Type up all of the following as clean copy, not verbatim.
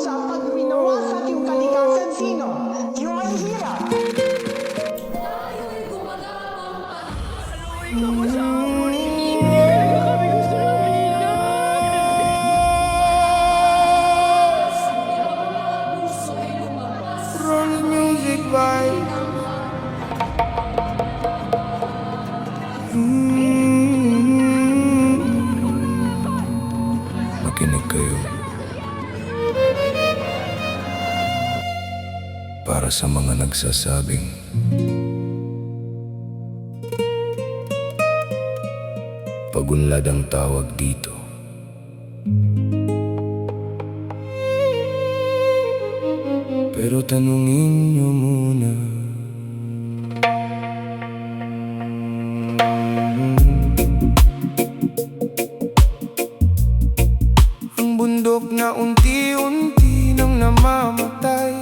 parusa pag winawasak yung kalikasan. Sino? Yung mahihirap. Rolling music vibe. Makinig kayo para sa mga nagsasabing pagunlad ang tawag dito. Pero tanungin niyo muna, ang bundok na unti-unti nang namamatay.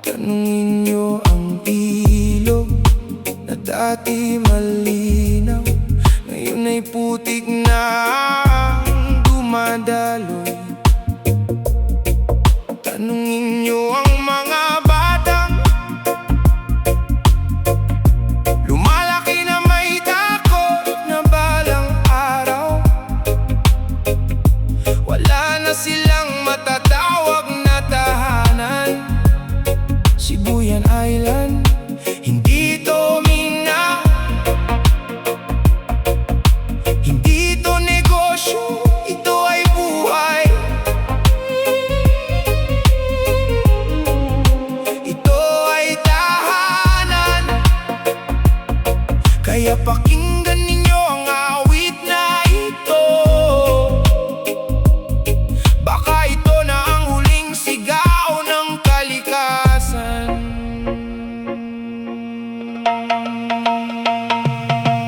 Tanungin niyo ang ilog na dati malinaw, ngayon ay putik na ang dumadaloy. Tanungin niyo ang mga batang lumalaki na may takot na balang araw wala na silang matatawag na tahanan. Sibuyan Island, hindi to mina, hindi to negosyo, ito ay buhay. Ito ay tahanan, kaya pakinggan ninyo ang awit na ito. Baka ito na ang huling sigaw ng kalikasan.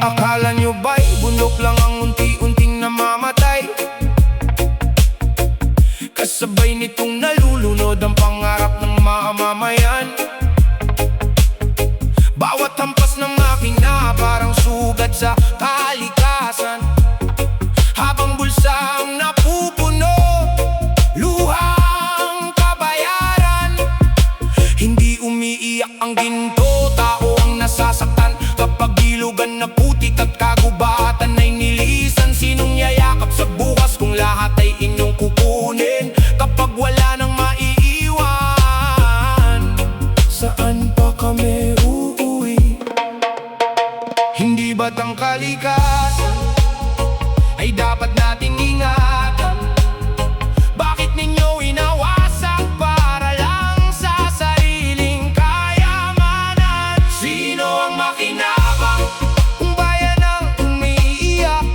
Akala nyo ba'y bundok lang ang unti-unting namamatay? Kasabay nitong nalulunod ang pangarap ng mamamayan. Bawat hampas ng makina parang sugat sa kalikasan. Habang bulsang napupuno, luhang kabayaran. Hindi umiiyak ang ginto, tao ang nasasaktan. Kapag ilugan na putik at kagubatan ay nilisan. Sinong yayakap sa bukas kung lahat ay inyong kukunin? Kapag wala nang maiiwan, saan pa kami uuwi? Hindi ba't ang kalikasan ay dapat nating ingatan? Bakit ninyo inawasak para lang sa sariling kayamanan? Sino ang makinabang kung bayan ang umiiyak?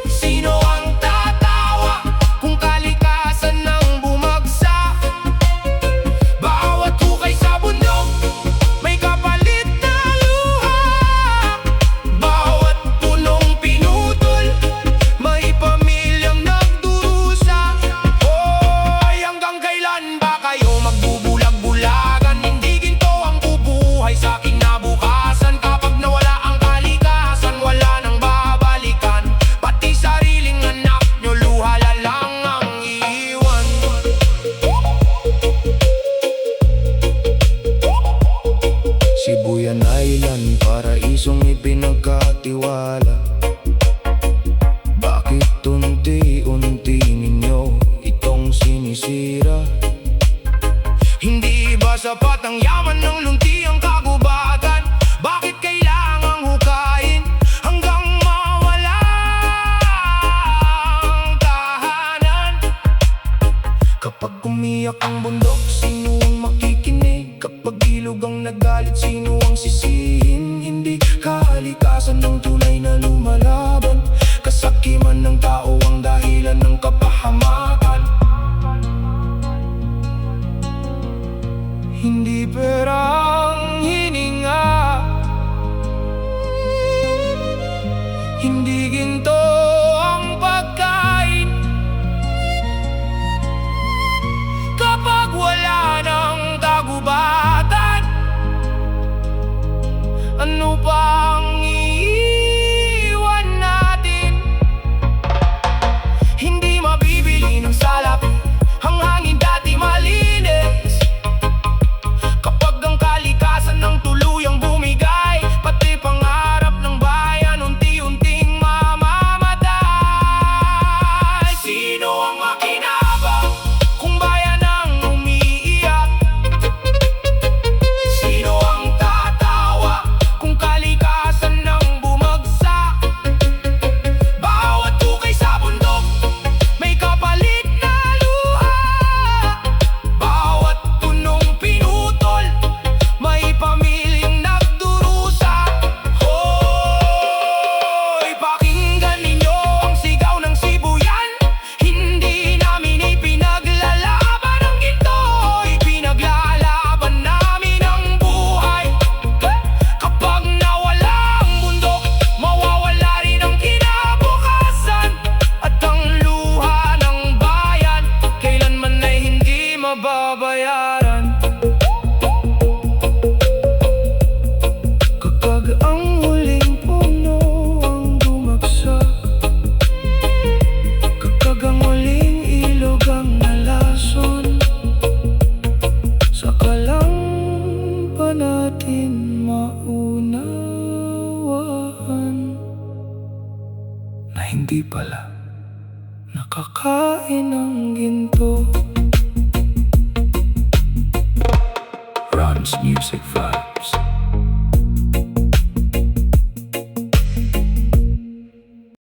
Sino ang tatawa kung kalikasan ang bumagsak? Bawat hukay sa bundok may kapalit na luha. Bawat punong pinutol may pamilyang nagdurusa. Hoy, hanggang kailan ba kayo magbubulag-bulagan? Hindi ginto ang bubuhay sa kinabukasan. Kapag nawala ang kalikasan, wala nang babalikan. Pati sariling anak nyo, luha lang ang iiwan. Sibuyan Island, paraisong ipinagkatiwala. Bakit unti-unti ninyo itong sinisira? Hindi ba sapat ang yaman ng lunti ang kagubatan? Bakit kailangang hukayin hanggang mawala ang tahanan? Kapag umiyak ang bundok, sino ang makikinig? Kapag ilog ang nagalit, sino ang sisihin? Hindi kalikasan ng tunay na lumalaban. Kasakiman ng tao ang dahilan ng kapahamakan. Hindi perang hininga, hindi ginto ang pagkain. Kapag wala ng tagubatan, ano pang iiwan natin? Hindi mabibigyan pala nakakain ng ginto. Ron's Music Vibe.